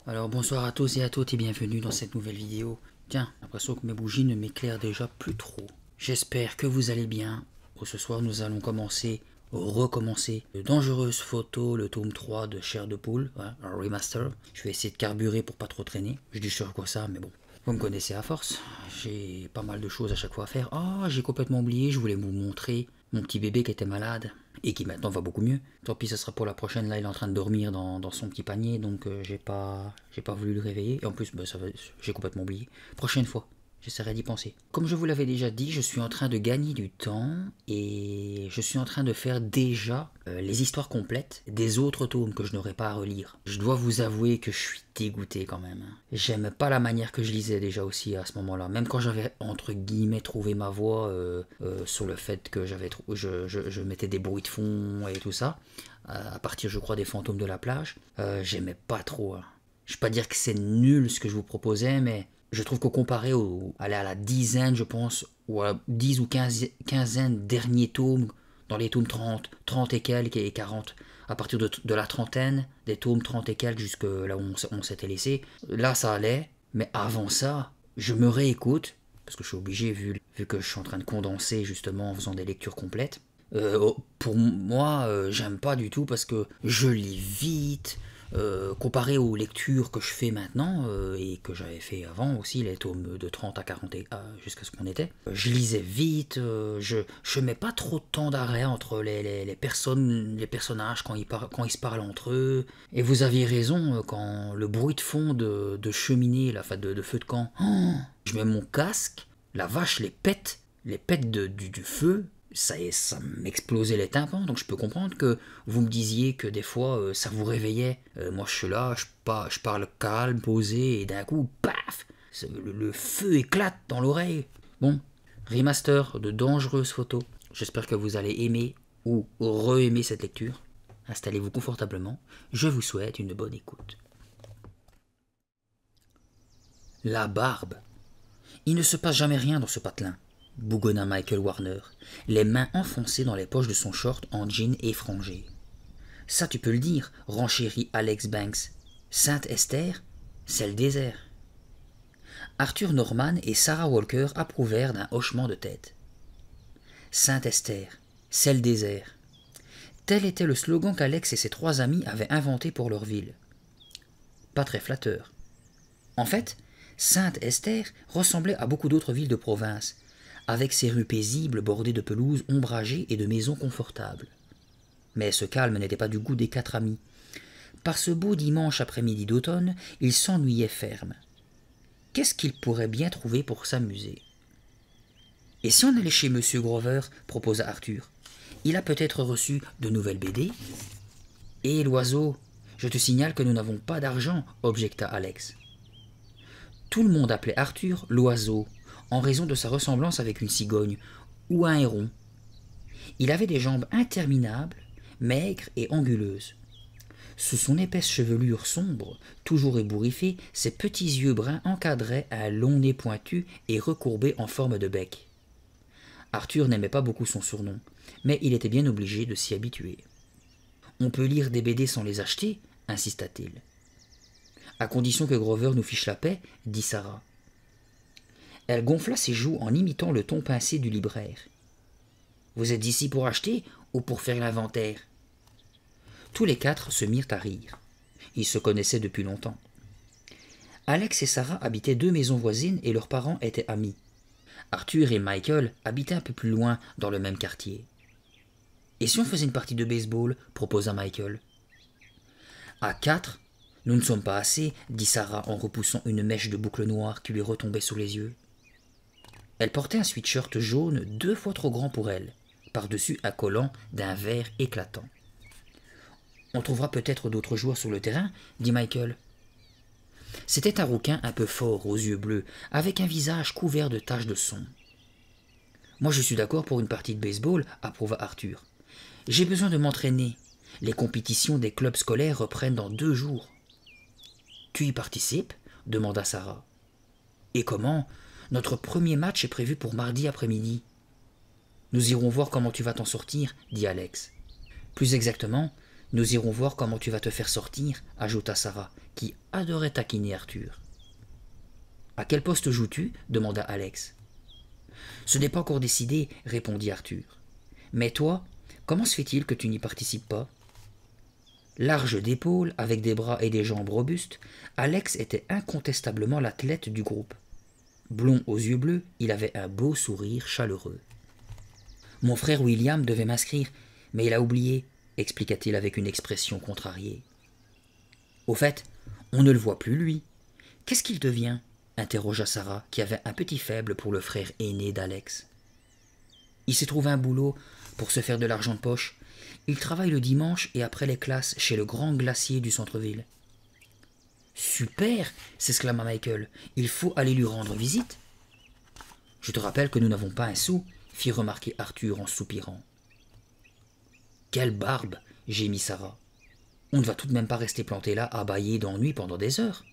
Alors bonsoir à tous et à toutes et bienvenue dans cette nouvelle vidéo. Tiens, j'ai l'impression que mes bougies ne m'éclairent déjà plus trop. J'espère que vous allez bien. Ce soir nous allons recommencer Dangereuse Photo, le tome 3 de Chair de Poule, hein, un remaster. Je vais essayer de carburer pour pas trop traîner. Je dis sur quoi ça, mais bon. Vous me connaissez à force. J'ai pas mal de choses à chaque fois à faire. Ah, j'ai complètement oublié, je voulais vous montrer mon petit bébé qui était malade et qui maintenant va beaucoup mieux. Tant pis, ça sera pour la prochaine. Là, il est en train de dormir dans son petit panier, donc j'ai pas voulu le réveiller. Et en plus, j'ai complètement oublié. Prochaine fois, j'essaierai d'y penser. Comme je vous l'avais déjà dit, je suis en train de gagner du temps et je suis en train de faire déjà les histoires complètes des autres tomes que je n'aurai pas à relire. Je dois vous avouer que je suis dégoûté quand même. J'aime pas la manière que je lisais déjà aussi à ce moment-là. Même quand j'avais entre guillemets trouvé ma voie sur le fait que je mettais des bruits de fond et tout ça, à partir je crois des fantômes de la plage, j'aimais pas trop. Hein. Je vais pas dire que c'est nul ce que je vous proposais, mais je trouve que comparé à la dizaine, je pense, ou à 10 ou 15 derniers tomes, dans les tomes 30 et quelques et 40, à partir de la trentaine, des tomes 30 et quelques jusque là où on s'était laissé, là ça allait, mais avant ça, je me réécoute, parce que je suis obligé vu que je suis en train de condenser justement en faisant des lectures complètes. Pour moi, j'aime pas du tout parce que je lis vite, comparé aux lectures que je fais maintenant et que j'avais fait avant aussi, les tomes de 30 à 40 jusqu'à ce qu'on était, je lisais vite, je mets pas trop de temps d'arrêt entre les personnages quand ils se parlent entre eux. Et vous aviez raison, quand le bruit de fond de cheminée, de feu de camp, oh, je mets mon casque, la vache les pètes du feu, ça m'explosait les tympans, donc je peux comprendre que vous me disiez que des fois ça vous réveillait. Moi je suis là, je parle calme, posé, et d'un coup, paf, le feu éclate dans l'oreille. Bon, remaster de Dangereuse Photo. J'espère que vous allez aimer ou re-aimer cette lecture. Installez-vous confortablement. Je vous souhaite une bonne écoute. La barbe. Il ne se passe jamais rien dans ce patelin, bougonna Michael Warner, les mains enfoncées dans les poches de son short en jean effrangé. Ça tu peux le dire, renchérit Alex Banks. Sainte Esther, c'est le désert. Arthur Norman et Sarah Walker approuvèrent d'un hochement de tête. Sainte Esther, c'est le désert. Tel était le slogan qu'Alex et ses trois amis avaient inventé pour leur ville. Pas très flatteur. En fait, Sainte-Esther ressemblait à beaucoup d'autres villes de province, avec ses rues paisibles bordées de pelouses ombragées et de maisons confortables. Mais ce calme n'était pas du goût des quatre amis. Par ce beau dimanche après-midi d'automne, ils s'ennuyaient ferme. Qu'est-ce qu'ils pourraient bien trouver pour s'amuser? Et si on allait chez Monsieur Grover, proposa Arthur. Il a peut-être reçu de nouvelles BD. Et l'oiseau, je te signale que nous n'avons pas d'argent, objecta Alex. Tout le monde appelait Arthur l'oiseau, en raison de sa ressemblance avec une cigogne ou un héron. Il avait des jambes interminables, maigres et anguleuses. Sous son épaisse chevelure sombre, toujours ébouriffée, ses petits yeux bruns encadraient un long nez pointu et recourbé en forme de bec. Arthur n'aimait pas beaucoup son surnom, mais il était bien obligé de s'y habituer. « On peut lire des BD sans les acheter » insista-t-il. « À condition que Grover nous fiche la paix » dit Sarah. Elle gonfla ses joues en imitant le ton pincé du libraire. « Vous êtes ici pour acheter ou pour faire l'inventaire » Tous les quatre se mirent à rire. Ils se connaissaient depuis longtemps. Alex et Sarah habitaient deux maisons voisines et leurs parents étaient amis. Arthur et Michael habitaient un peu plus loin dans le même quartier. « Et si on faisait une partie de baseball » proposa Michael. « À quatre, nous ne sommes pas assez » dit Sarah en repoussant une mèche de boucles noires qui lui retombait sous les yeux. Elle portait un sweatshirt jaune 2 fois trop grand pour elle, par-dessus un collant d'un vert éclatant. « On trouvera peut-être d'autres joueurs sur le terrain » dit Michael. C'était un rouquin un peu fort aux yeux bleus, avec un visage couvert de taches de son. « Moi je suis d'accord pour une partie de baseball » approuva Arthur. « J'ai besoin de m'entraîner. Les compétitions des clubs scolaires reprennent dans 2 jours. »« Tu y participes » demanda Sarah. « Et comment ? Notre premier match est prévu pour mardi après-midi. »« Nous irons voir comment tu vas t'en sortir » dit Alex. « Plus exactement, Nous irons voir comment tu vas te faire sortir, ajouta Sarah, qui adorait taquiner Arthur. À quel poste joues-tu demanda Alex. Ce n'est pas encore décidé, répondit Arthur. Mais toi, comment se fait-il que tu n'y participes pas? Large d'épaules, avec des bras et des jambes robustes, Alex était incontestablement l'athlète du groupe. Blond aux yeux bleus, il avait un beau sourire chaleureux. Mon frère William devait m'inscrire, mais il a oublié, expliqua-t-il avec une expression contrariée. Au fait, on ne le voit plus, lui. Qu'est-ce qu'il devient? Interrogea Sarah, qui avait un petit faible pour le frère aîné d'Alex. Il s'est trouvé un boulot pour se faire de l'argent de poche. Il travaille le dimanche et après les classes chez le grand glacier du centre-ville. Super, s'exclama Michael. Il faut aller lui rendre visite. Je te rappelle que nous n'avons pas un sou, fit remarquer Arthur en soupirant. Quelle barbe, gémit Sarah. On ne va tout de même pas rester planté là à bâiller d'ennui pendant des heures.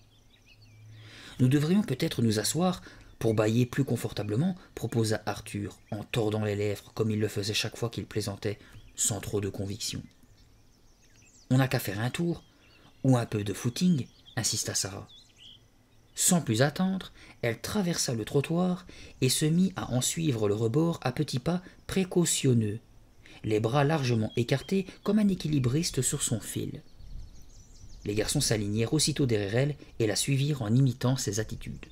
Nous devrions peut-être nous asseoir pour bâiller plus confortablement, proposa Arthur, en tordant les lèvres comme il le faisait chaque fois qu'il plaisantait, sans trop de conviction. On n'a qu'à faire un tour, ou un peu de footing, insista Sarah. Sans plus attendre, elle traversa le trottoir et se mit à en suivre le rebord à petits pas précautionneux, les bras largement écartés comme un équilibriste sur son fil. Les garçons s'alignèrent aussitôt derrière elle et la suivirent en imitant ses attitudes.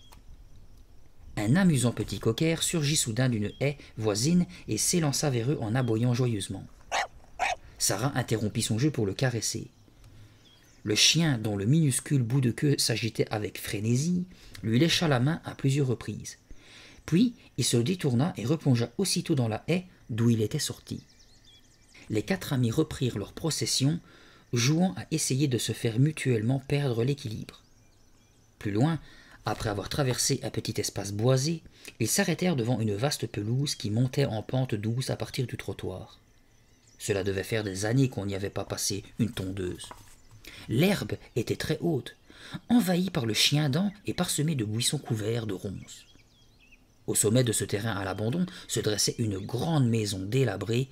Un amusant petit cocker surgit soudain d'une haie voisine et s'élança vers eux en aboyant joyeusement. Sarah interrompit son jeu pour le caresser. Le chien, dont le minuscule bout de queue s'agitait avec frénésie, lui lécha la main à plusieurs reprises. Puis il se détourna et replongea aussitôt dans la haie d'où il était sorti. Les quatre amis reprirent leur procession, jouant à essayer de se faire mutuellement perdre l'équilibre. Plus loin, après avoir traversé un petit espace boisé, ils s'arrêtèrent devant une vaste pelouse qui montait en pente douce à partir du trottoir. Cela devait faire des années qu'on n'y avait pas passé une tondeuse. L'herbe était très haute, envahie par le chien-dent et parsemée de buissons couverts de ronces. Au sommet de ce terrain à l'abandon se dressait une grande maison délabrée,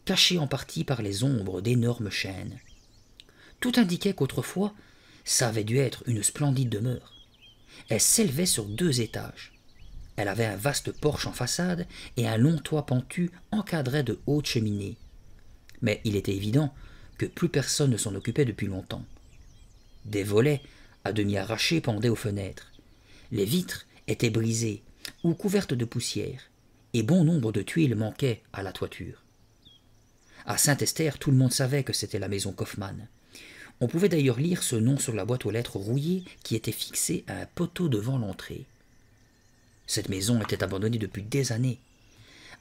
cachée en partie par les ombres d'énormes chênes. Tout indiquait qu'autrefois, ça avait dû être une splendide demeure. Elle s'élevait sur 2 étages. Elle avait un vaste porche en façade et un long toit pentu encadrait de hautes cheminées. Mais il était évident que plus personne ne s'en occupait depuis longtemps. Des volets, à demi arrachés, pendaient aux fenêtres. Les vitres étaient brisées ou couvertes de poussière, et bon nombre de tuiles manquaient à la toiture. À Saint-Esther, tout le monde savait que c'était la maison Kaufmann. On pouvait d'ailleurs lire ce nom sur la boîte aux lettres rouillée qui était fixée à un poteau devant l'entrée. Cette maison était abandonnée depuis des années.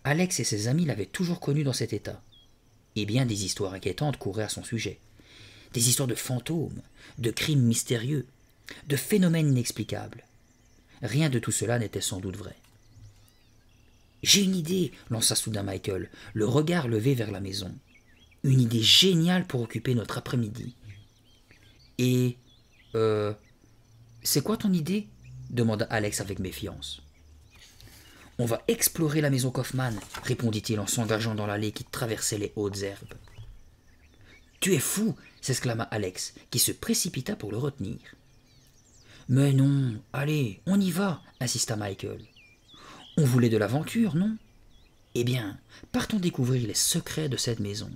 Alex et ses amis l'avaient toujours connue dans cet état. Et bien des histoires inquiétantes couraient à son sujet. Des histoires de fantômes, de crimes mystérieux, de phénomènes inexplicables. Rien de tout cela n'était sans doute vrai. « J'ai une idée !» lança soudain Michael, le regard levé vers la maison. « Une idée géniale pour occuper notre après-midi. »« Et... c'est quoi ton idée ?» demanda Alex avec méfiance. « On va explorer la maison Kaufmann, répondit-il en s'engageant dans l'allée qui traversait les hautes herbes. « Tu es fou !» s'exclama Alex, qui se précipita pour le retenir. « Mais non, allez, on y va !» insista Michael. « On voulait de l'aventure, non ? Eh bien, partons découvrir les secrets de cette maison. »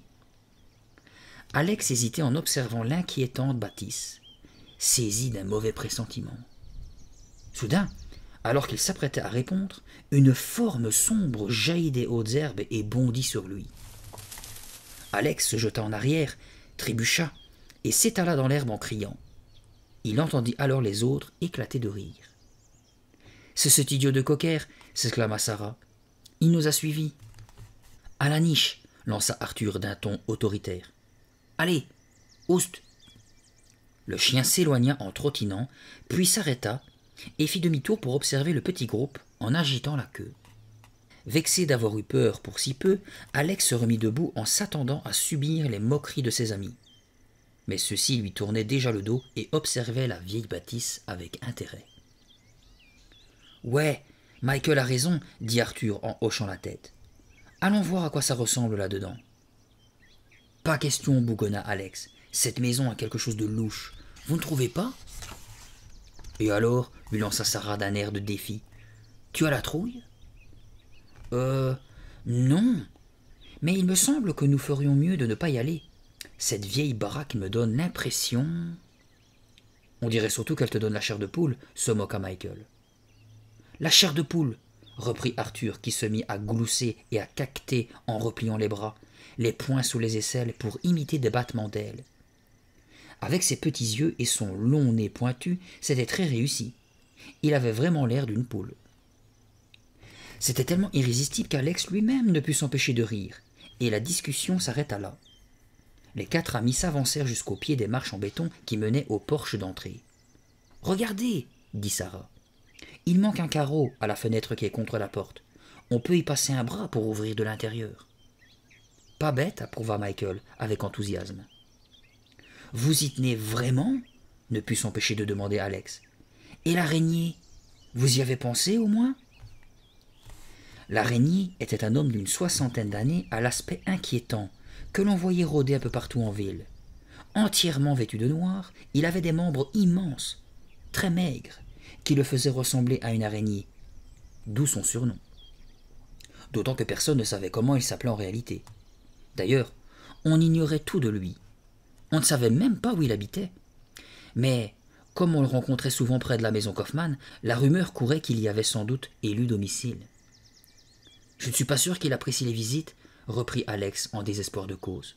Alex hésitait en observant l'inquiétante bâtisse, saisi d'un mauvais pressentiment. Soudain, alors qu'il s'apprêtait à répondre, une forme sombre jaillit des hautes herbes et bondit sur lui. Alex se jeta en arrière, trébucha et s'étala dans l'herbe en criant. Il entendit alors les autres éclater de rire. « C'est cet idiot de cocker !» s'exclama Sarah. « Il nous a suivis. »« À la niche !» lança Arthur d'un ton autoritaire. « Allez, oust !» Le chien s'éloigna en trottinant, puis s'arrêta et fit demi-tour pour observer le petit groupe en agitant la queue. Vexé d'avoir eu peur pour si peu, Alex se remit debout en s'attendant à subir les moqueries de ses amis. Mais ceux-ci lui tournaient déjà le dos et observaient la vieille bâtisse avec intérêt. « Ouais, Michael a raison, » dit Arthur en hochant la tête. « Allons voir à quoi ça ressemble là-dedans. »« Pas question, bougonna Alex. Cette maison a quelque chose de louche. Vous ne trouvez pas? Et alors, lui lança Sarah d'un air de défi. Tu as la trouille? Non. Mais il me semble que nous ferions mieux de ne pas y aller. Cette vieille baraque me donne l'impression... On dirait surtout qu'elle te donne la chair de poule, se moqua Michael. La chair de poule, reprit Arthur, qui se mit à glousser et à caqueter en repliant les bras, les poings sous les aisselles pour imiter des battements d'ailes. Avec ses petits yeux et son long nez pointu, c'était très réussi. Il avait vraiment l'air d'une poule. C'était tellement irrésistible qu'Alex lui-même ne put s'empêcher de rire, et la discussion s'arrêta là. Les 4 amis s'avancèrent jusqu'au pied des marches en béton qui menaient au porche d'entrée. « Regardez » dit Sarah. « Il manque un carreau à la fenêtre qui est contre la porte. On peut y passer un bras pour ouvrir de l'intérieur. »« Pas bête » approuva Michael avec enthousiasme. « Vous y tenez vraiment » ne put s'empêcher de demander Alex. « Et l'araignée, vous y avez pensé au moins ?» L'araignée était un homme d'une 60aine d'années à l'aspect inquiétant, que l'on voyait rôder un peu partout en ville. Entièrement vêtu de noir, il avait des membres immenses, très maigres, qui le faisaient ressembler à une araignée, d'où son surnom. D'autant que personne ne savait comment il s'appelait en réalité. D'ailleurs, on ignorait tout de lui. On ne savait même pas où il habitait. Mais, comme on le rencontrait souvent près de la maison Kaufmann, la rumeur courait qu'il y avait sans doute élu domicile. « Je ne suis pas sûr qu'il apprécie les visites, » reprit Alex en désespoir de cause.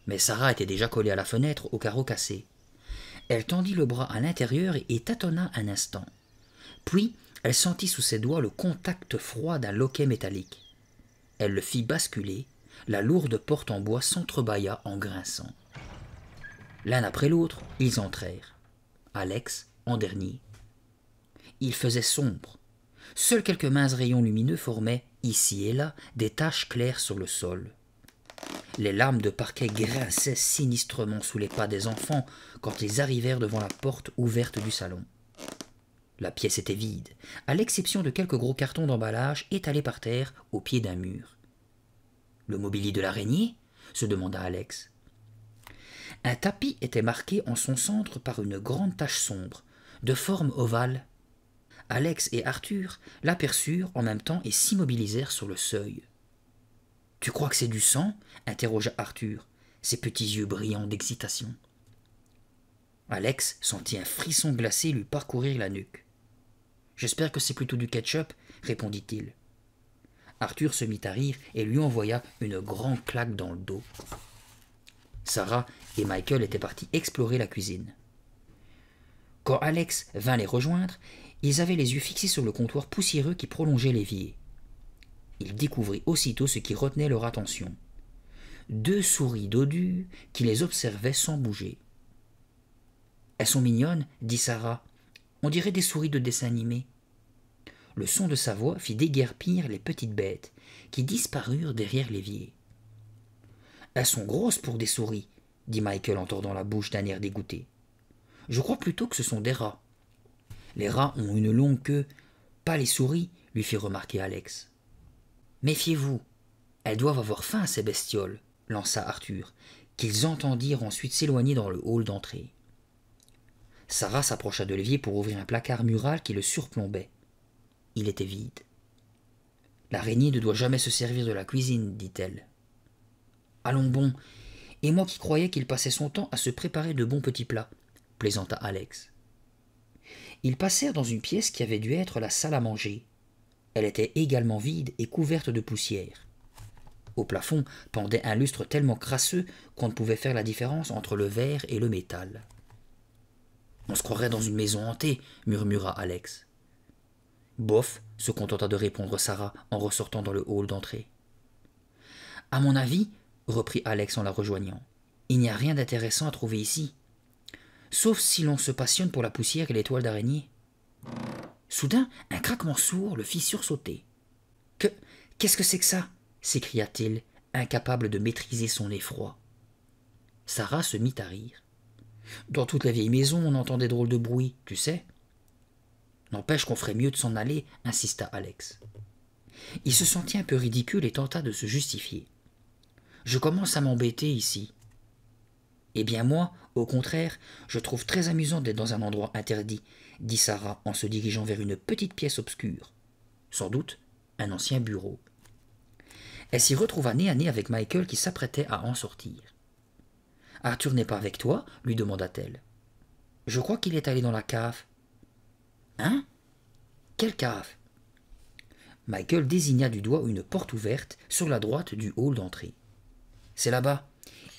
Mais Sarah était déjà collée à la fenêtre au carreau cassé. Elle tendit le bras à l'intérieur et tâtonna un instant. Puis, elle sentit sous ses doigts le contact froid d'un loquet métallique. Elle le fit basculer, la lourde porte en bois s'entrebâilla en grinçant. L'un après l'autre, ils entrèrent. Alex en dernier. Il faisait sombre. Seuls quelques minces rayons lumineux formaient, ici et là, des taches claires sur le sol. Les lames de parquet grinçaient sinistrement sous les pas des enfants quand ils arrivèrent devant la porte ouverte du salon. La pièce était vide, à l'exception de quelques gros cartons d'emballage étalés par terre au pied d'un mur. « Le mobilier de l'araignée » se demanda Alex. Un tapis était marqué en son centre par une grande tache sombre, de forme ovale. Alex et Arthur l'aperçurent en même temps et s'immobilisèrent sur le seuil. « Tu crois que c'est du sang » interrogea Arthur, ses petits yeux brillants d'excitation. Alex sentit un frisson glacé lui parcourir la nuque. « J'espère que c'est plutôt du ketchup » répondit-il. Arthur se mit à rire et lui envoya une grande claque dans le dos. Sarah et Michael étaient partis explorer la cuisine. Quand Alex vint les rejoindre, ils avaient les yeux fixés sur le comptoir poussiéreux qui prolongeait l'évier. Il découvrit aussitôt ce qui retenait leur attention. 2 souris dodues qui les observaient sans bouger. « Elles sont mignonnes, » dit Sarah. « On dirait des souris de dessin animé. » Le son de sa voix fit déguerpir les petites bêtes, qui disparurent derrière l'évier. « Elles sont grosses pour des souris, » dit Michael en tordant la bouche d'un air dégoûté. « Je crois plutôt que ce sont des rats. »« Les rats ont une longue queue, pas les souris, » lui fit remarquer Alex. « Méfiez-vous, elles doivent avoir faim, ces bestioles, » lança Arthur, qu'ils entendirent ensuite s'éloigner dans le hall d'entrée. Sarah s'approcha de l'évier pour ouvrir un placard mural qui le surplombait. Il était vide. « L'araignée ne doit jamais se servir de la cuisine, dit-elle. »« Allons bon, et moi qui croyais qu'il passait son temps à se préparer de bons petits plats, » plaisanta Alex. Ils passèrent dans une pièce qui avait dû être la salle à manger. Elle était également vide et couverte de poussière. Au plafond pendait un lustre tellement crasseux qu'on ne pouvait faire la différence entre le verre et le métal. « On se croirait dans une maison hantée, » murmura Alex. « Bof, » se contenta de répondre Sarah en ressortant dans le hall d'entrée. « À mon avis, » reprit Alex en la rejoignant, « il n'y a rien d'intéressant à trouver ici. Sauf si l'on se passionne pour la poussière et les toiles d'araignée. » Soudain, un craquement sourd le fit sursauter. « Qu'est-ce que c'est que ça ?» s'écria-t-il, incapable de maîtriser son effroi. Sarah se mit à rire. « Dans toute la vieille maison, on entend des drôles de bruits, tu sais. »« N'empêche qu'on ferait mieux de s'en aller, » insista Alex. Il se sentit un peu ridicule et tenta de se justifier. « Je commence à m'embêter ici. » Eh bien moi, au contraire, je trouve très amusant d'être dans un endroit interdit, dit Sarah en se dirigeant vers une petite pièce obscure. Sans doute un ancien bureau. Elle s'y retrouva nez à nez avec Michael qui s'apprêtait à en sortir. Arthur n'est pas avec toi lui demanda-t-elle. Je crois qu'il est allé dans la cave. Hein? Quelle cave? Michael désigna du doigt une porte ouverte sur la droite du hall d'entrée. C'est là-bas.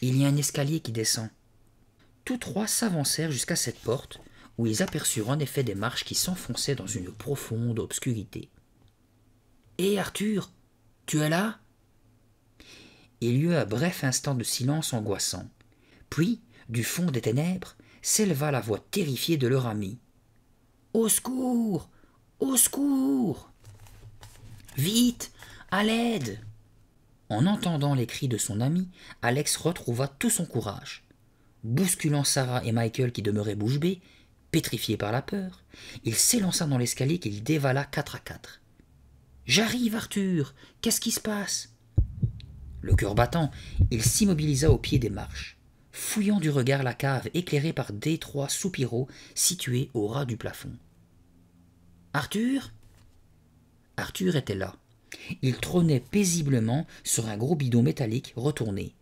Il y a un escalier qui descend. Tous trois s'avancèrent jusqu'à cette porte, où ils aperçurent en effet des marches qui s'enfonçaient dans une profonde obscurité. Hé Arthur, tu es là? Il y eut un bref instant de silence angoissant. Puis, du fond des ténèbres, s'éleva la voix terrifiée de leur ami. Au secours! Au secours! Vite! À l'aide! En entendant les cris de son ami, Alex retrouva tout son courage. Bousculant Sarah et Michael qui demeuraient bouche bée, pétrifiés par la peur, il s'élança dans l'escalier qu'il dévala 4 à 4. « J'arrive, Arthur! Qu'est-ce qui se passe ?» Le cœur battant, il s'immobilisa au pied des marches, fouillant du regard la cave éclairée par d'étroits soupiraux situés au ras du plafond. « Arthur ?» Arthur était là. Il trônait paisiblement sur un gros bidon métallique retourné,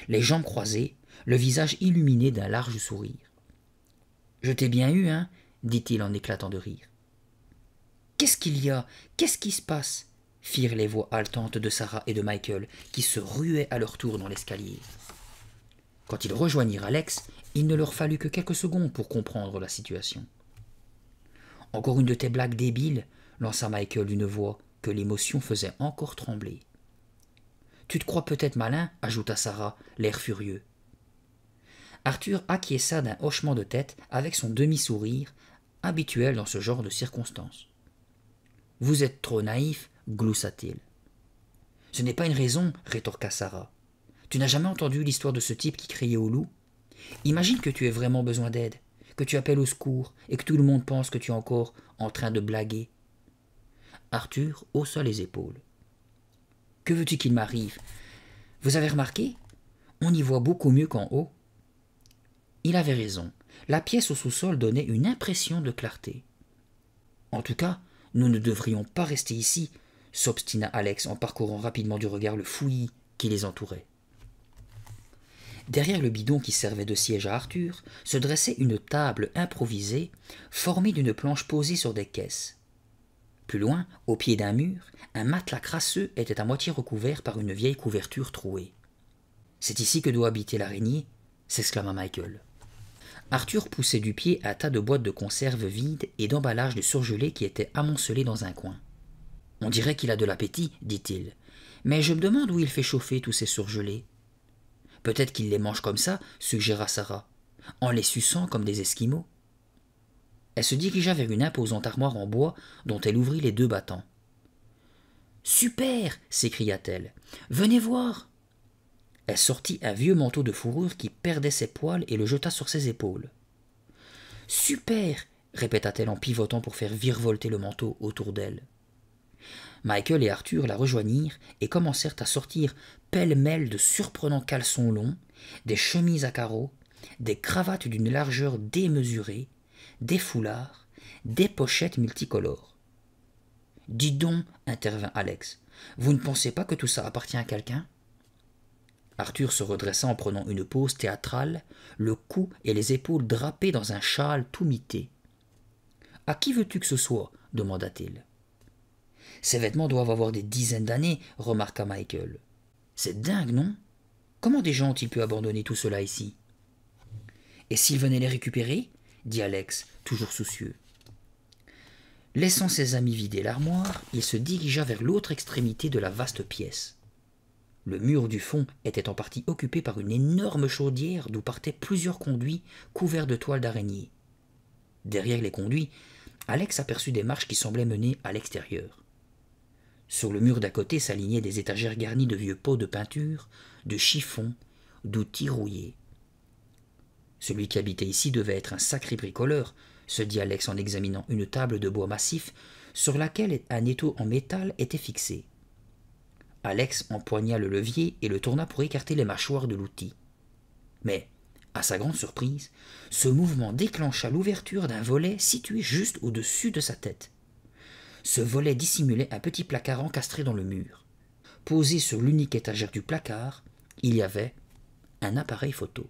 les jambes croisées, le visage illuminé d'un large sourire. « Je t'ai bien eu, hein ?» dit-il en éclatant de rire. « Qu'est-ce qu'il y a? Qu'est-ce qui se passe ?» firent les voix haletantes de Sarah et de Michael, qui se ruaient à leur tour dans l'escalier. Quand ils rejoignirent Alex, il ne leur fallut que quelques secondes pour comprendre la situation. « Encore une de tes blagues débiles ?» lança Michael d'une voix que l'émotion faisait encore trembler. « Tu te crois peut-être malin ?» ajouta Sarah, l'air furieux. Arthur acquiesça d'un hochement de tête avec son demi-sourire, habituel dans ce genre de circonstances. « Vous êtes trop naïf, gloussa-t-il. « Ce n'est pas une raison, rétorqua Sarah. Tu n'as jamais entendu l'histoire de ce type qui criait au loup? Imagine que tu aies vraiment besoin d'aide, que tu appelles au secours et que tout le monde pense que tu es encore en train de blaguer. » Arthur haussa les épaules. « Que veux-tu qu'il m'arrive? Vous avez remarqué? On y voit beaucoup mieux qu'en haut. » Il avait raison. La pièce au sous-sol donnait une impression de clarté. « En tout cas, nous ne devrions pas rester ici, » s'obstina Alex en parcourant rapidement du regard le fouillis qui les entourait. Derrière le bidon qui servait de siège à Arthur se dressait une table improvisée formée d'une planche posée sur des caisses. Plus loin, au pied d'un mur, un matelas crasseux était à moitié recouvert par une vieille couverture trouée. « C'est ici que doit habiter l'araignée » s'exclama Michael. Arthur poussait du pied un tas de boîtes de conserve vides et d'emballages de surgelés qui étaient amoncelés dans un coin. « On dirait qu'il a de l'appétit, dit-il, mais je me demande où il fait chauffer tous ces surgelés. »« Peut-être qu'il les mange comme ça, suggéra Sarah, en les suçant comme des esquimaux. » Elle se dirigea vers une imposante armoire en bois dont elle ouvrit les 2 battants. « Super !» s'écria-t-elle. « Venez voir !» Elle sortit un vieux manteau de fourrure qui perdait ses poils et le jeta sur ses épaules. « Super !» répéta-t-elle en pivotant pour faire virevolter le manteau autour d'elle. Michael et Arthur la rejoignirent et commencèrent à sortir pêle-mêle de surprenants caleçons longs, des chemises à carreaux, des cravates d'une largeur démesurée, des foulards, des pochettes multicolores. « Dis donc, intervint Alex, vous ne pensez pas que tout ça appartient à quelqu'un ?» Arthur se redressa en prenant une pose théâtrale, le cou et les épaules drapés dans un châle tout mité. « À qui veux-tu que ce soit ?» demanda-t-il. « Ces vêtements doivent avoir des dizaines d'années, remarqua Michael. « C'est dingue, non? Comment des gens ont-ils pu abandonner tout cela ici ?»« Et s'ils venaient les récupérer ?» dit Alex, toujours soucieux. Laissant ses amis vider l'armoire, il se dirigea vers l'autre extrémité de la vaste pièce. Le mur du fond était en partie occupé par une énorme chaudière d'où partaient plusieurs conduits couverts de toiles d'araignée. Derrière les conduits, Alex aperçut des marches qui semblaient mener à l'extérieur. Sur le mur d'à côté s'alignaient des étagères garnies de vieux pots de peinture, de chiffons, d'outils rouillés. Celui qui habitait ici devait être un sacré bricoleur, se dit Alex en examinant une table de bois massif sur laquelle un étau en métal était fixé. Alex empoigna le levier et le tourna pour écarter les mâchoires de l'outil. Mais À sa grande surprise, ce mouvement déclencha l'ouverture d'un volet situé juste au-dessus de sa tête. Ce volet dissimulait un petit placard encastré dans le mur. Posé sur l'unique étagère du placard, il y avait un appareil photo.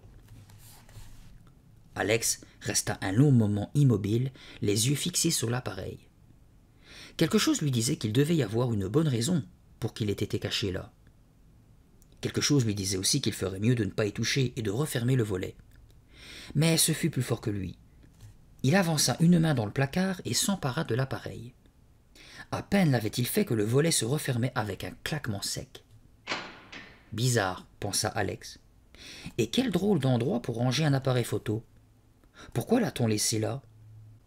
Alex resta un long moment immobile, les yeux fixés sur l'appareil. Quelque chose lui disait qu'il devait y avoir une bonne raison pour qu'il ait été caché là. Quelque chose lui disait aussi qu'il ferait mieux de ne pas y toucher et de refermer le volet. Mais ce fut plus fort que lui. Il avança une main dans le placard et s'empara de l'appareil. À peine l'avait-il fait que le volet se refermait avec un claquement sec. Bizarre, pensa Alex. Et quel drôle d'endroit pour ranger un appareil photo. Pourquoi l'a-t-on laissé là?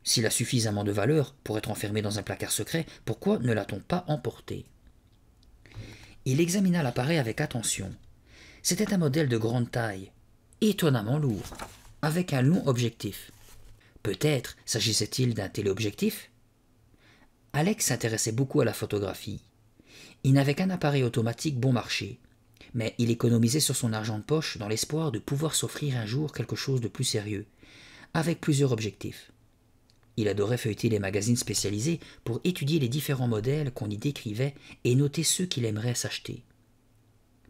S'il a suffisamment de valeur pour être enfermé dans un placard secret, pourquoi ne l'a-t-on pas emporté? Il examina l'appareil avec attention. C'était un modèle de grande taille, étonnamment lourd, avec un long objectif. Peut-être s'agissait-il d'un téléobjectif? Alex s'intéressait beaucoup à la photographie. Il n'avait qu'un appareil automatique bon marché, mais il économisait sur son argent de poche dans l'espoir de pouvoir s'offrir un jour quelque chose de plus sérieux, avec plusieurs objectifs. Il adorait feuilleter les magazines spécialisés pour étudier les différents modèles qu'on y décrivait et noter ceux qu'il aimerait s'acheter.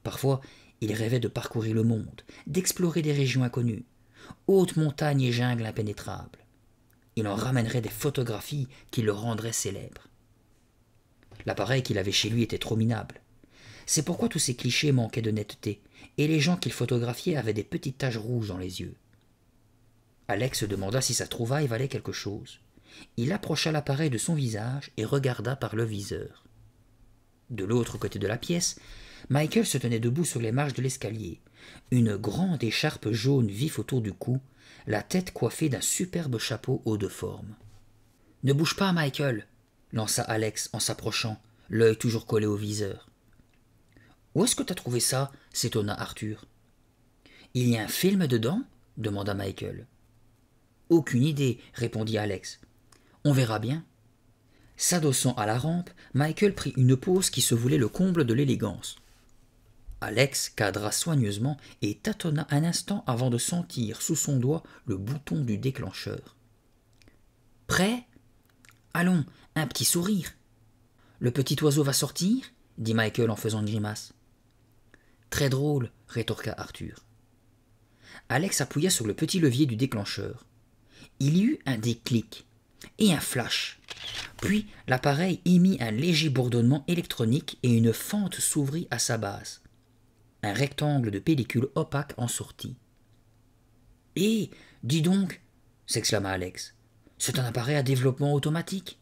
Parfois, il rêvait de parcourir le monde, d'explorer des régions inconnues, hautes montagnes et jungles impénétrables. Il en ramènerait des photographies qui le rendraient célèbre. L'appareil qu'il avait chez lui était trop minable. C'est pourquoi tous ces clichés manquaient de netteté, et les gens qu'il photographiait avaient des petites taches rouges dans les yeux. Alex se demanda si sa trouvaille valait quelque chose. Il approcha l'appareil de son visage et regarda par le viseur. De l'autre côté de la pièce, Michael se tenait debout sur les marches de l'escalier, une grande écharpe jaune vif autour du cou, la tête coiffée d'un superbe chapeau haut de forme. « Ne bouge pas, Michael !» lança Alex en s'approchant, l'œil toujours collé au viseur. « Où est-ce que t'as trouvé ça ?» s'étonna Arthur. « Il y a un film dedans ?» demanda Michael. « Aucune idée, » répondit Alex. « On verra bien. » S'adossant à la rampe, Michael prit une pose qui se voulait le comble de l'élégance. Alex cadra soigneusement et tâtonna un instant avant de sentir sous son doigt le bouton du déclencheur. « Prêt ? Allons, un petit sourire. »« Le petit oiseau va sortir ?» dit Michael en faisant une grimace. « Très drôle, » rétorqua Arthur. Alex appuya sur le petit levier du déclencheur. Il y eut un déclic et un flash. Puis l'appareil émit un léger bourdonnement électronique et une fente s'ouvrit à sa base. Un rectangle de pellicule opaque en sortit. « Hé, dis donc !» s'exclama Alex. « C'est un appareil à développement automatique. »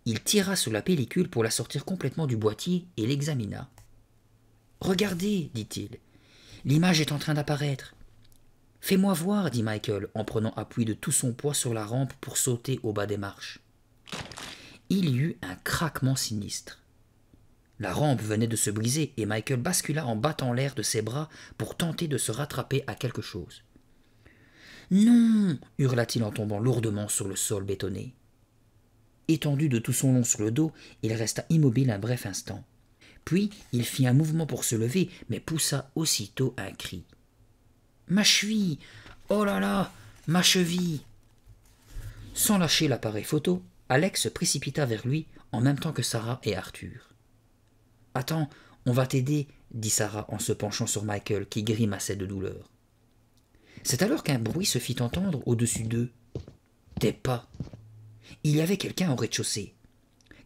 Il tira sur la pellicule pour la sortir complètement du boîtier et l'examina. « Regardez, dit-il, l'image est en train d'apparaître. »« Fais-moi voir, dit Michael en prenant appui de tout son poids sur la rampe pour sauter au bas des marches. Il y eut un craquement sinistre. La rampe venait de se briser et Michael bascula en battant l'air de ses bras pour tenter de se rattraper à quelque chose. « Non !» hurla-t-il en tombant lourdement sur le sol bétonné. Étendu de tout son long sur le dos, il resta immobile un bref instant. Puis il fit un mouvement pour se lever, mais poussa aussitôt un cri. « Ma cheville ! Oh là là ! Ma cheville !» Sans lâcher l'appareil photo, Alex se précipita vers lui en même temps que Sarah et Arthur. « Attends, on va t'aider, » dit Sarah en se penchant sur Michael qui grimaçait de douleur. C'est alors qu'un bruit se fit entendre au-dessus d'eux. Des pas. Il y avait quelqu'un au rez-de-chaussée.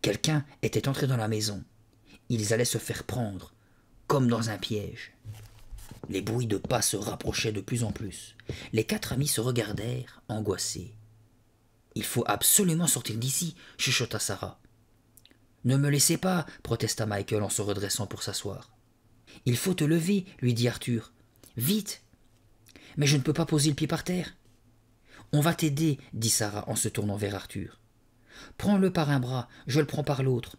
Quelqu'un était entré dans la maison. Ils allaient se faire prendre, comme dans un piège. Les bruits de pas se rapprochaient de plus en plus. Les quatre amis se regardèrent, angoissés. « Il faut absolument sortir d'ici, » chuchota Sarah. « Ne me laissez pas, » protesta Michael en se redressant pour s'asseoir. « Il faut te lever, » lui dit Arthur. « Vite !»« Mais je ne peux pas poser le pied par terre. »« On va t'aider, » dit Sarah en se tournant vers Arthur. « Prends-le par un bras, je le prends par l'autre. »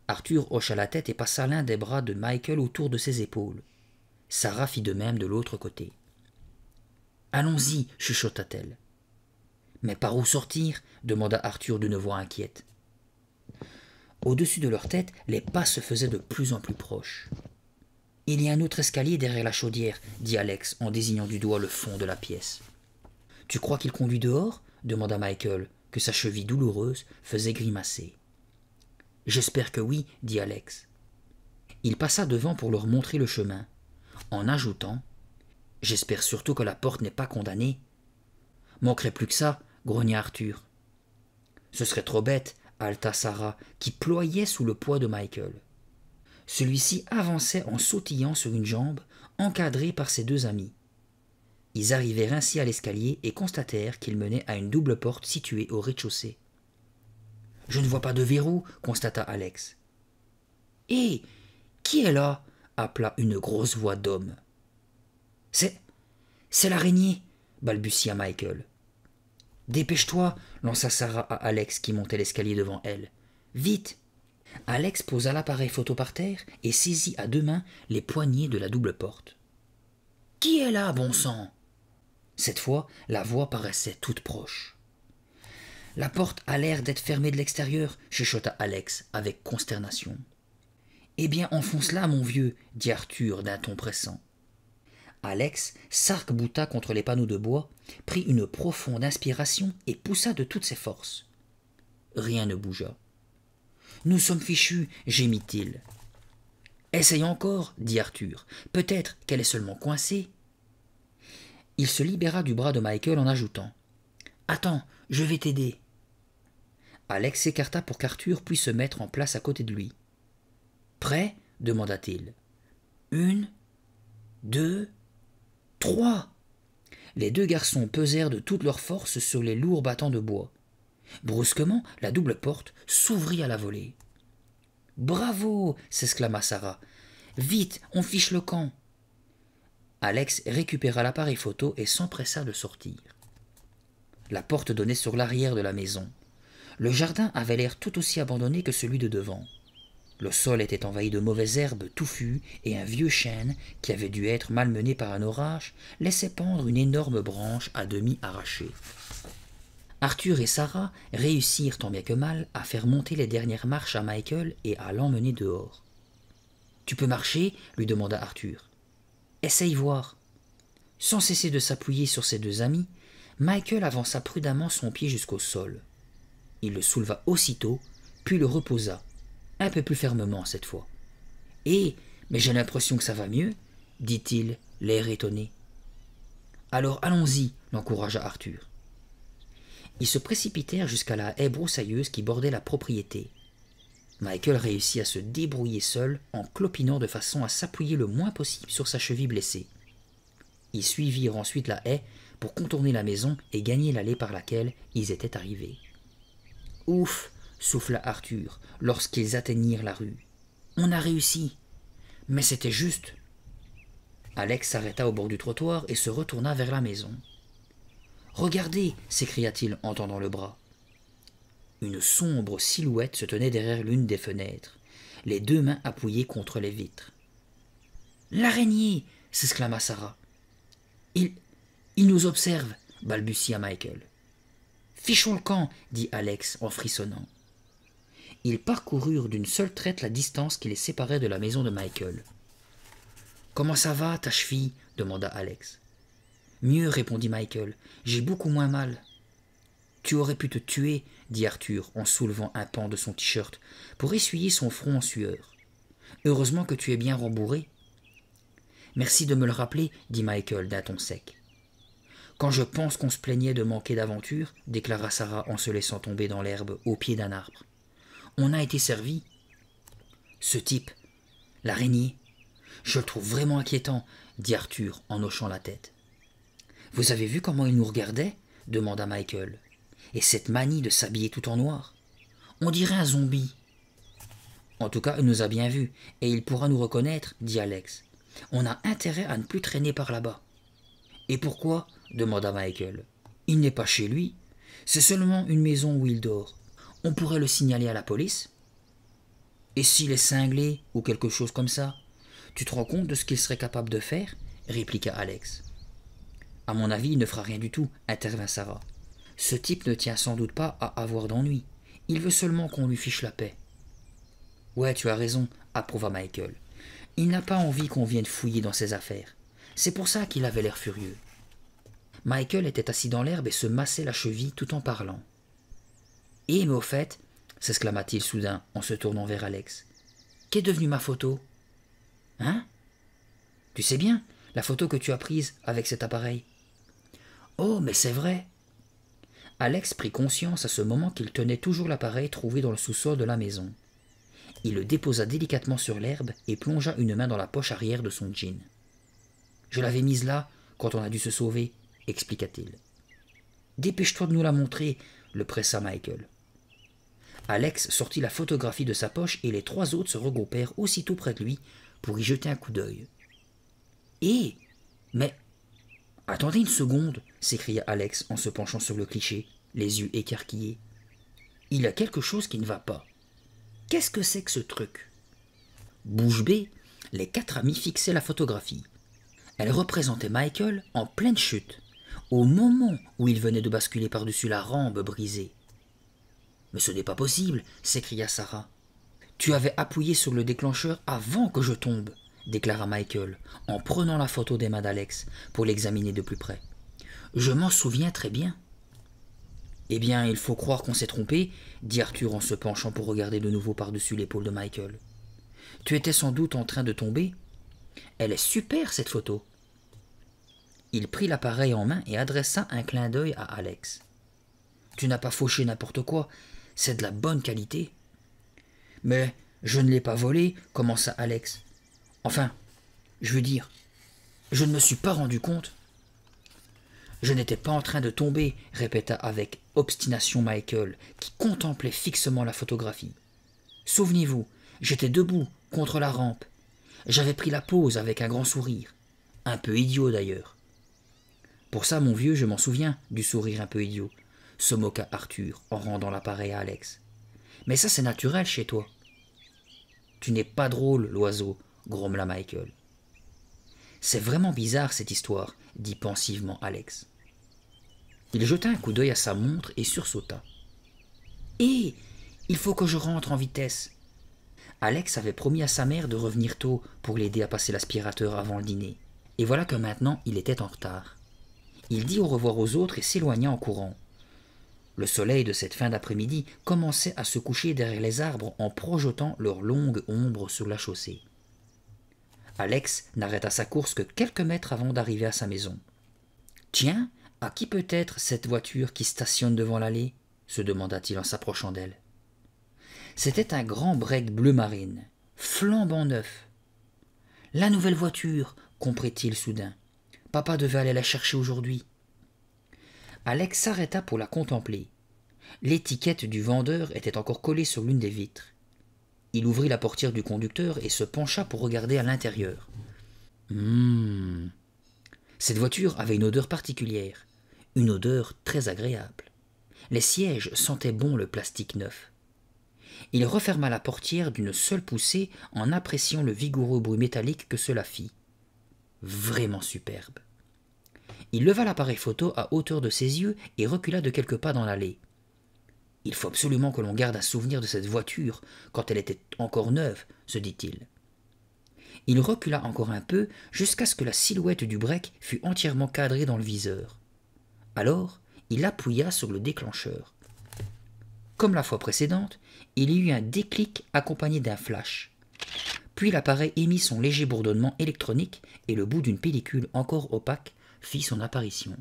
Arthur hocha la tête et passa l'un des bras de Michael autour de ses épaules. Sarah fit de même de l'autre côté. « Allons-y, » chuchota-t-elle. « Mais par où sortir ?» demanda Arthur d'une voix inquiète. Au-dessus de leur tête, les pas se faisaient de plus en plus proches. Il y a un autre escalier derrière la chaudière, dit Alex en désignant du doigt le fond de la pièce. Tu crois qu'il conduit dehors demanda Michael, que sa cheville douloureuse faisait grimacer. J'espère que oui, dit Alex. Il passa devant pour leur montrer le chemin, en ajoutant « J'espère surtout que la porte n'est pas condamnée. »« Manquerait plus que ça, grogna Arthur. Ce serait trop bête, haleta Sarah, qui ployait sous le poids de Michael. Celui-ci avançait en sautillant sur une jambe, encadré par ses deux amis. Ils arrivèrent ainsi à l'escalier et constatèrent qu'il menait à une double porte située au rez-de-chaussée. « Je ne vois pas de verrou, constata Alex. « Hé, qui est là ?» appela une grosse voix d'homme. « C'est l'araignée !» balbutia Michael. « Dépêche-toi !» lança Sarah à Alex qui montait l'escalier devant elle. « Vite !» Alex posa l'appareil photo par terre et saisit à deux mains les poignées de la double porte. « Qui est là, bon sang ?» Cette fois, la voix paraissait toute proche. « La porte a l'air d'être fermée de l'extérieur, » chuchota Alex avec consternation. « Eh bien, enfonce-la, mon vieux, » dit Arthur d'un ton pressant. Alex s'arc-bouta contre les panneaux de bois, prit une profonde inspiration et poussa de toutes ses forces. Rien ne bougea. « Nous sommes fichus, » gémit-il. « Essaye encore, » dit Arthur. « Peut-être qu'elle est seulement coincée. » Il se libéra du bras de Michael en ajoutant « Attends, je vais t'aider. » Alex s'écarta pour qu'Arthur puisse se mettre en place à côté de lui. « Prêt ?» demanda-t-il. « 1, 2, 3 » Les deux garçons pesèrent de toute leur force sur les lourds battants de bois. Brusquement, la double porte s'ouvrit à la volée. « Bravo !» s'exclama Sarah. « Vite, on fiche le camp !» Alex récupéra l'appareil photo et s'empressa de sortir. La porte donnait sur l'arrière de la maison. Le jardin avait l'air tout aussi abandonné que celui de devant. Le sol était envahi de mauvaises herbes touffues et un vieux chêne, qui avait dû être malmené par un orage, laissait pendre une énorme branche à demi arrachée. Arthur et Sarah réussirent tant bien que mal à faire monter les dernières marches à Michael et à l'emmener dehors. « Tu peux marcher ?» lui demanda Arthur. « Essaye voir. » Sans cesser de s'appuyer sur ses deux amis, Michael avança prudemment son pied jusqu'au sol. Il le souleva aussitôt, puis le reposa, un peu plus fermement cette fois. « Eh, mais j'ai l'impression que ça va mieux, » dit-il, l'air étonné. « Alors allons-y, » l'encouragea Arthur. Ils se précipitèrent jusqu'à la haie broussailleuse qui bordait la propriété. Michael réussit à se débrouiller seul en clopinant de façon à s'appuyer le moins possible sur sa cheville blessée. Ils suivirent ensuite la haie pour contourner la maison et gagner l'allée par laquelle ils étaient arrivés. « Ouf !» souffla Arthur lorsqu'ils atteignirent la rue. « On a réussi ! Mais c'était juste !» Alex s'arrêta au bord du trottoir et se retourna vers la maison. « Regardez !» s'écria-t-il en tendant le bras. Une sombre silhouette se tenait derrière l'une des fenêtres, les deux mains appuyées contre les vitres. « L'araignée !» s'exclama Sarah. « Il nous observe !» balbutia Michael. « Fichons le camp !» dit Alex en frissonnant. Ils parcoururent d'une seule traite la distance qui les séparait de la maison de Michael. « Comment ça va, ta cheville ?» demanda Alex. « Mieux, répondit Michael. J'ai beaucoup moins mal. »« Tu aurais pu te tuer, » dit Arthur en soulevant un pan de son t-shirt pour essuyer son front en sueur. « Heureusement que tu es bien rembourré. »« Merci de me le rappeler, » dit Michael d'un ton sec. « Quand je pense qu'on se plaignait de manquer d'aventure, » déclara Sarah en se laissant tomber dans l'herbe au pied d'un arbre. « On a été servi. »« Ce type, l'araignée, je le trouve vraiment inquiétant, » dit Arthur en hochant la tête. « Vous avez vu comment il nous regardait ?» demanda Michael. « Et cette manie de s'habiller tout en noir. On dirait un zombie. »« En tout cas, il nous a bien vus, et il pourra nous reconnaître, » dit Alex. « On a intérêt à ne plus traîner par là-bas. »« Et pourquoi ?» demanda Michael. « Il n'est pas chez lui. C'est seulement une maison où il dort. On pourrait le signaler à la police. »« Et s'il est cinglé, ou quelque chose comme ça ? Tu te rends compte de ce qu'il serait capable de faire ?» répliqua Alex. « À mon avis, il ne fera rien du tout, » intervint Sarah. « Ce type ne tient sans doute pas à avoir d'ennui. Il veut seulement qu'on lui fiche la paix. »« Ouais, tu as raison, » approuva Michael. « Il n'a pas envie qu'on vienne fouiller dans ses affaires. C'est pour ça qu'il avait l'air furieux. Michael était assis dans l'herbe et se massait la cheville tout en parlant. « Eh, mais au fait, s'exclama-t-il soudain en se tournant vers Alex, qu'est devenue ma photo ? Hein ? Tu sais bien, la photo que tu as prise avec cet appareil. Oh, mais c'est vrai. Alex prit conscience à ce moment qu'il tenait toujours l'appareil trouvé dans le sous-sol de la maison. Il le déposa délicatement sur l'herbe et plongea une main dans la poche arrière de son jean. Je l'avais mise là quand on a dû se sauver, expliqua-t-il. Dépêche-toi de nous la montrer, le pressa Michael. Alex sortit la photographie de sa poche et les 3 autres se regroupèrent aussitôt près de lui pour y jeter un coup d'œil. Eh, mais attendez une seconde, s'écria Alex en se penchant sur le cliché, les yeux écarquillés. Il y a quelque chose qui ne va pas. Qu'est-ce que c'est que ce truc ? Bouche bée, les 4 amis fixaient la photographie. Elle représentait Michael en pleine chute, au moment où il venait de basculer par-dessus la rampe brisée. Mais ce n'est pas possible, s'écria Sarah. Tu avais appuyé sur le déclencheur avant que je tombe, déclara Michael, en prenant la photo des mains d'Alex pour l'examiner de plus près. Je m'en souviens très bien. Eh bien, il faut croire qu'on s'est trompé, dit Arthur en se penchant pour regarder de nouveau par-dessus l'épaule de Michael. Tu étais sans doute en train de tomber. Elle est super, cette photo. Il prit l'appareil en main et adressa un clin d'œil à Alex. Tu n'as pas fauché n'importe quoi, c'est de la bonne qualité. Mais je ne l'ai pas volé, commença Alex. Enfin, je veux dire, je ne me suis pas rendu compte. Je n'étais pas en train de tomber, répéta avec obstination Michael, qui contemplait fixement la photographie. Souvenez-vous, j'étais debout, contre la rampe. J'avais pris la pose avec un grand sourire. Un peu idiot d'ailleurs. Pour ça, mon vieux, je m'en souviens du sourire un peu idiot, se moqua Arthur en rendant l'appareil à Alex. Mais ça, c'est naturel chez toi. Tu n'es pas drôle, l'oiseau, grommela Michael. C'est vraiment bizarre cette histoire, dit pensivement Alex. Il jeta un coup d'œil à sa montre et sursauta. Hé, il faut que je rentre en vitesse. Alex avait promis à sa mère de revenir tôt pour l'aider à passer l'aspirateur avant le dîner. Et voilà que maintenant il était en retard. Il dit au revoir aux autres et s'éloigna en courant. Le soleil de cette fin d'après-midi commençait à se coucher derrière les arbres en projetant leur longue ombre sur la chaussée. Alex n'arrêta sa course que quelques mètres avant d'arriver à sa maison. « Tiens, à qui peut être cette voiture qui stationne devant l'allée ?» se demanda-t-il en s'approchant d'elle. C'était un grand break bleu marine, flambant neuf. « La nouvelle voiture !» comprit-il soudain. « Papa devait aller la chercher aujourd'hui. » Alex s'arrêta pour la contempler. L'étiquette du vendeur était encore collée sur l'une des vitres. Il ouvrit la portière du conducteur et se pencha pour regarder à l'intérieur. Cette voiture avait une odeur particulière, une odeur très agréable. Les sièges sentaient bon le plastique neuf. Il referma la portière d'une seule poussée en appréciant le vigoureux bruit métallique que cela fit. Vraiment superbe. Il leva l'appareil photo à hauteur de ses yeux et recula de quelques pas dans l'allée. Il faut absolument que l'on garde un souvenir de cette voiture quand elle était encore neuve, se dit-il. Il recula encore un peu jusqu'à ce que la silhouette du break fût entièrement cadrée dans le viseur. Alors, il appuya sur le déclencheur. Comme la fois précédente, il y eut un déclic accompagné d'un flash. Puis l'appareil émit son léger bourdonnement électronique et le bout d'une pellicule encore opaque fit son apparition.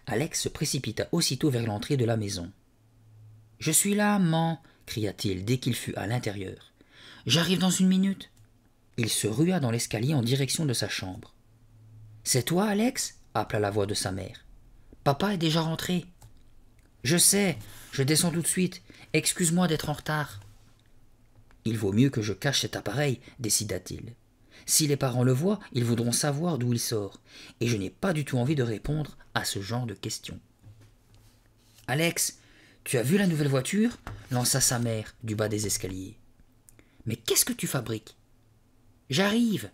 Alex se précipita aussitôt vers l'entrée de la maison. « Je suis là, maman !» cria-t-il dès qu'il fut à l'intérieur. « J'arrive dans 1 minute. » Il se rua dans l'escalier en direction de sa chambre. « C'est toi, Alex ?» appela la voix de sa mère. « Papa est déjà rentré. »« Je sais, je descends tout de suite. Excuse-moi d'être en retard. »« Il vaut mieux que je cache cet appareil, décida-t-il. Si les parents le voient, ils voudront savoir d'où il sort, et je n'ai pas du tout envie de répondre à ce genre de questions. « Alex, tu as vu la nouvelle voiture ?» lança sa mère du bas des escaliers. « Mais qu'est-ce que tu fabriques ?»« J'arrive !»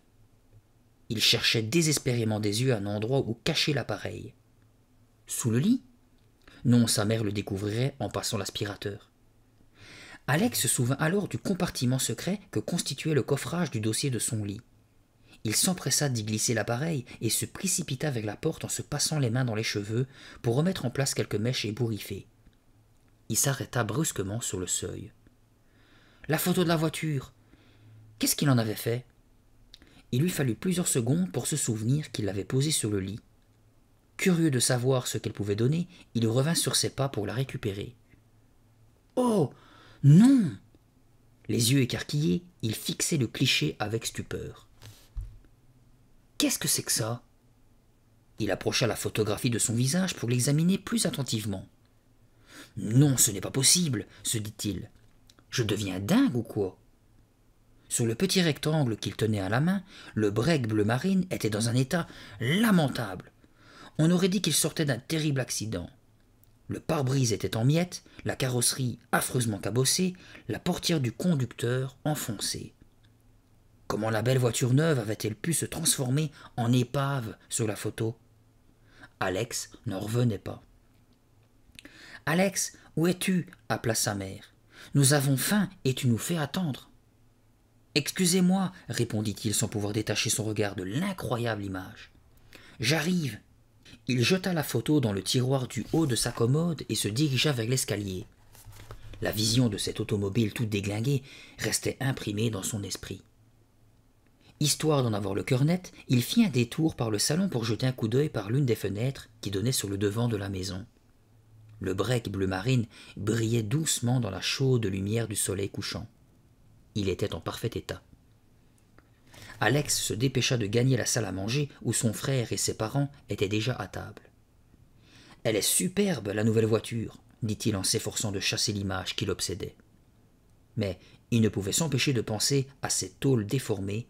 Il cherchait désespérément des yeux un endroit où cacher l'appareil. Sous le lit ? Non, sa mère le découvrirait en passant l'aspirateur. Alex se souvint alors du compartiment secret que constituait le coffrage du dossier de son lit. Il s'empressa d'y glisser l'appareil et se précipita vers la porte en se passant les mains dans les cheveux pour remettre en place quelques mèches ébouriffées. Il s'arrêta brusquement sur le seuil. La photo de la voiture. Qu'est-ce qu'il en avait fait? Il lui fallut plusieurs secondes pour se souvenir qu'il l'avait posée sur le lit. Curieux de savoir ce qu'elle pouvait donner, il revint sur ses pas pour la récupérer. Oh non! Les yeux écarquillés, il fixait le cliché avec stupeur. Qu'est-ce que c'est que ça? Il approcha la photographie de son visage pour l'examiner plus attentivement. Non, ce n'est pas possible, se dit-il. Je deviens dingue ou quoi? Sur le petit rectangle qu'il tenait à la main, le break bleu marine était dans un état lamentable. On aurait dit qu'il sortait d'un terrible accident. Le pare-brise était en miettes, la carrosserie affreusement cabossée, la portière du conducteur enfoncée. Comment la belle voiture neuve avait-elle pu se transformer en épave sur la photo? Alex n'en revenait pas. « Alex, où es-tu » appela sa mère. « Nous avons faim et tu nous fais attendre. »« Excusez-moi, » répondit-il sans pouvoir détacher son regard de l'incroyable image. « J'arrive. » Il jeta la photo dans le tiroir du haut de sa commode et se dirigea vers l'escalier. La vision de cette automobile toute déglinguée restait imprimée dans son esprit. Histoire d'en avoir le cœur net, il fit un détour par le salon pour jeter un coup d'œil par l'une des fenêtres qui donnaient sur le devant de la maison. Le break bleu marine brillait doucement dans la chaude lumière du soleil couchant. Il était en parfait état. Alex se dépêcha de gagner la salle à manger où son frère et ses parents étaient déjà à table. « Elle est superbe, la nouvelle voiture !» dit-il en s'efforçant de chasser l'image qui l'obsédait. Mais il ne pouvait s'empêcher de penser à ses tôles déformées,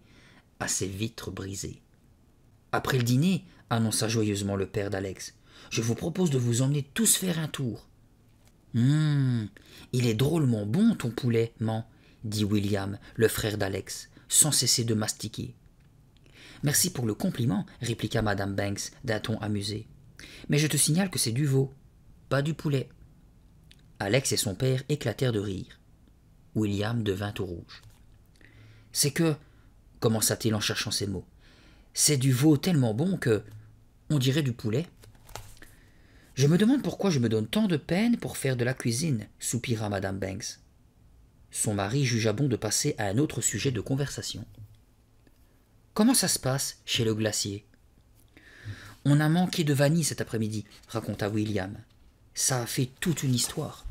à ses vitres brisées. « Après le dîner, » annonça joyeusement le père d'Alex, « je vous propose de vous emmener tous faire un tour. »« Il est drôlement bon ton poulet, man, » dit William, le frère d'Alex, sans cesser de mastiquer. « Merci pour le compliment, » répliqua madame Banks d'un ton amusé. « Mais je te signale que c'est du veau, pas du poulet. » Alex et son père éclatèrent de rire. William devint tout rouge. « C'est que, » commença-t-il en cherchant ses mots, « c'est du veau tellement bon que, on dirait du poulet. »« Je me demande pourquoi je me donne tant de peine pour faire de la cuisine, » soupira madame Banks. Son mari jugea bon de passer à un autre sujet de conversation. « Comment ça se passe chez le glacier ?»« On a manqué de vanille cet après-midi, » raconta William. « Ça a fait toute une histoire. »«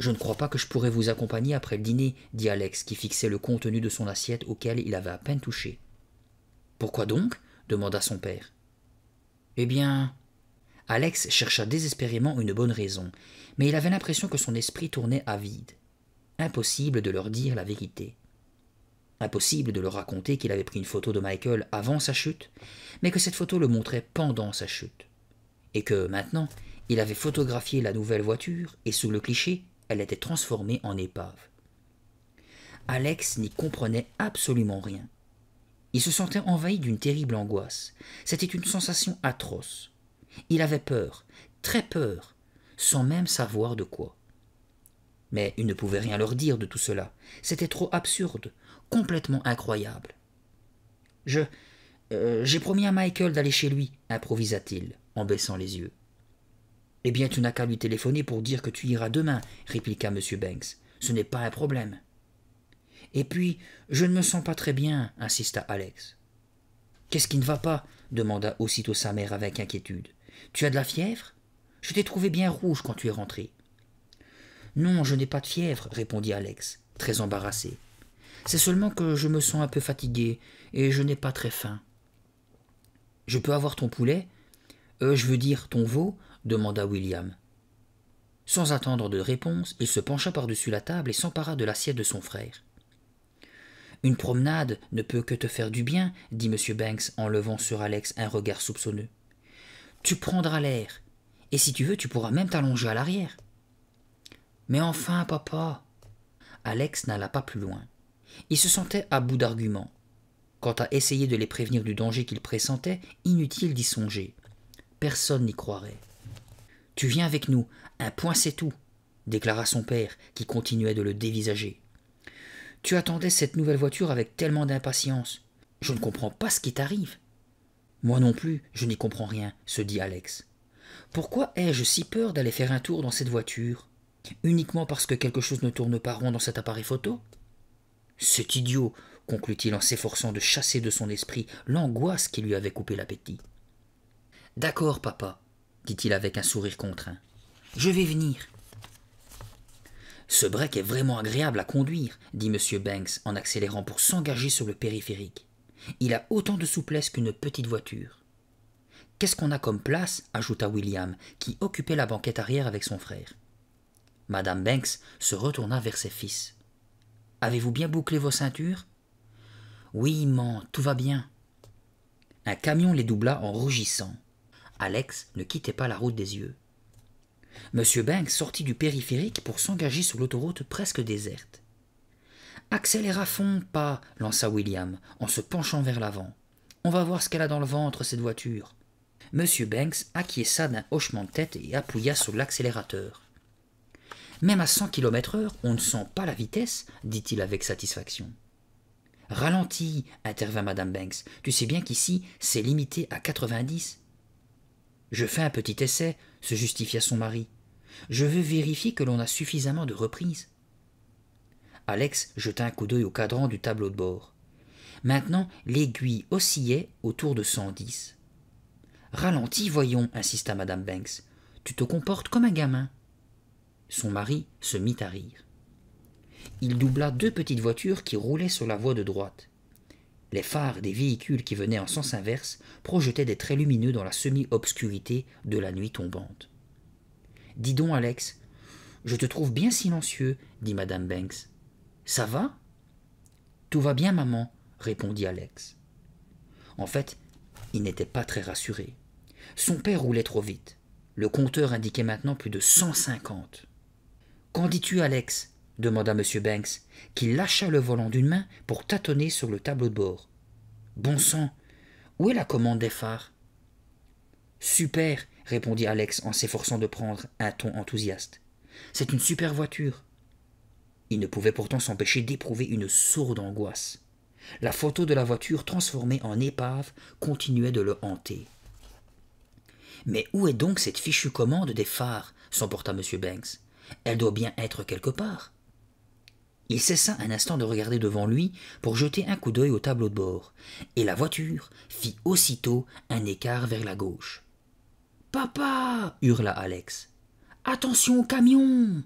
Je ne crois pas que je pourrais vous accompagner après le dîner, » dit Alex, qui fixait le contenu de son assiette auquel il avait à peine touché. « Pourquoi donc ?» demanda son père. « Eh bien... » Alex chercha désespérément une bonne raison, mais il avait l'impression que son esprit tournait à vide. Impossible de leur dire la vérité. Impossible de leur raconter qu'il avait pris une photo de Michael avant sa chute, mais que cette photo le montrait pendant sa chute. Et que, maintenant, il avait photographié la nouvelle voiture et sous le cliché, elle était transformée en épave. Alex n'y comprenait absolument rien. Il se sentait envahi d'une terrible angoisse. C'était une sensation atroce. Il avait peur, très peur, sans même savoir de quoi. Mais il ne pouvait rien leur dire de tout cela. C'était trop absurde, complètement incroyable. « J'ai promis à Michael d'aller chez lui, » improvisa-t-il, en baissant les yeux. « Eh bien, tu n'as qu'à lui téléphoner pour dire que tu iras demain, » répliqua M. Banks. « Ce n'est pas un problème. »« Et puis, je ne me sens pas très bien, » insista Alex. « Qu'est-ce qui ne va pas ?» demanda aussitôt sa mère avec inquiétude. « Tu as de la fièvre? Je t'ai trouvé bien rouge quand tu es rentré. »« Non, je n'ai pas de fièvre, » répondit Alex, très embarrassé. « C'est seulement que je me sens un peu fatigué et je n'ai pas très faim. »« Je peux avoir ton poulet ? Je veux dire ton veau ?» demanda William. Sans attendre de réponse, il se pencha par-dessus la table et s'empara de l'assiette de son frère. « Une promenade ne peut que te faire du bien, » dit M. Banks en levant sur Alex un regard soupçonneux. « Tu prendras l'air, et si tu veux, tu pourras même t'allonger à l'arrière. »« Mais enfin, papa !» Alex n'alla pas plus loin. Il se sentait à bout d'arguments. Quant à essayer de les prévenir du danger qu'il pressentait, inutile d'y songer. Personne n'y croirait. « Tu viens avec nous, un point c'est tout, » déclara son père, qui continuait de le dévisager. « Tu attendais cette nouvelle voiture avec tellement d'impatience. Je ne comprends pas ce qui t'arrive. Moi non plus, je n'y comprends rien, se dit Alex. Pourquoi ai-je si peur d'aller faire un tour dans cette voiture? Uniquement parce que quelque chose ne tourne pas rond dans cet appareil photo? C'est idiot, conclut-il en s'efforçant de chasser de son esprit l'angoisse qui lui avait coupé l'appétit. D'accord, papa, dit-il avec un sourire contraint. Je vais venir. Ce break est vraiment agréable à conduire, dit M. Banks en accélérant pour s'engager sur le périphérique. Il a autant de souplesse qu'une petite voiture. Qu'est-ce qu'on a comme place, ajouta William, qui occupait la banquette arrière avec son frère. Madame Banks se retourna vers ses fils. Avez-vous bien bouclé vos ceintures? Oui, maman, tout va bien. Un camion les doubla en rugissant. Alex ne quittait pas la route des yeux. M. Banks sortit du périphérique pour s'engager sur l'autoroute presque déserte. Accélère à fond, pas, lança William, en se penchant vers l'avant. On va voir ce qu'elle a dans le ventre, cette voiture. M. Banks acquiesça d'un hochement de tête et appuya sur l'accélérateur. Même à 100 km/h, on ne sent pas la vitesse, dit-il avec satisfaction. Ralentis, intervint Madame Banks. Tu sais bien qu'ici, c'est limité à 90. Je fais un petit essai, se justifia son mari. Je veux vérifier que l'on a suffisamment de reprises. Alex jeta un coup d'œil au cadran du tableau de bord. Maintenant, l'aiguille oscillait autour de 110. Ralentis, voyons, insista Madame Banks. Tu te comportes comme un gamin. Son mari se mit à rire. Il doubla deux petites voitures qui roulaient sur la voie de droite. Les phares des véhicules qui venaient en sens inverse projetaient des traits lumineux dans la semi-obscurité de la nuit tombante. « Dis donc, Alex, je te trouve bien silencieux, dit Madame Banks. Ça va? Tout va bien, maman, répondit Alex. En fait, il n'était pas très rassuré. Son père roulait trop vite. Le compteur indiquait maintenant plus de 150. Qu'en dis-tu, Alex? Demanda M. Banks, qui lâcha le volant d'une main pour tâtonner sur le tableau de bord. Bon sang, où est la commande des phares? Super, répondit Alex en s'efforçant de prendre un ton enthousiaste. C'est une super voiture. Il ne pouvait pourtant s'empêcher d'éprouver une sourde angoisse. La photo de la voiture transformée en épave continuait de le hanter. Mais où est donc cette fichue commande des phares? S'emporta M. Banks. Elle doit bien être quelque part. Il cessa un instant de regarder devant lui pour jeter un coup d'œil au tableau de bord, et la voiture fit aussitôt un écart vers la gauche. « Papa » hurla Alex. « Attention au camion !»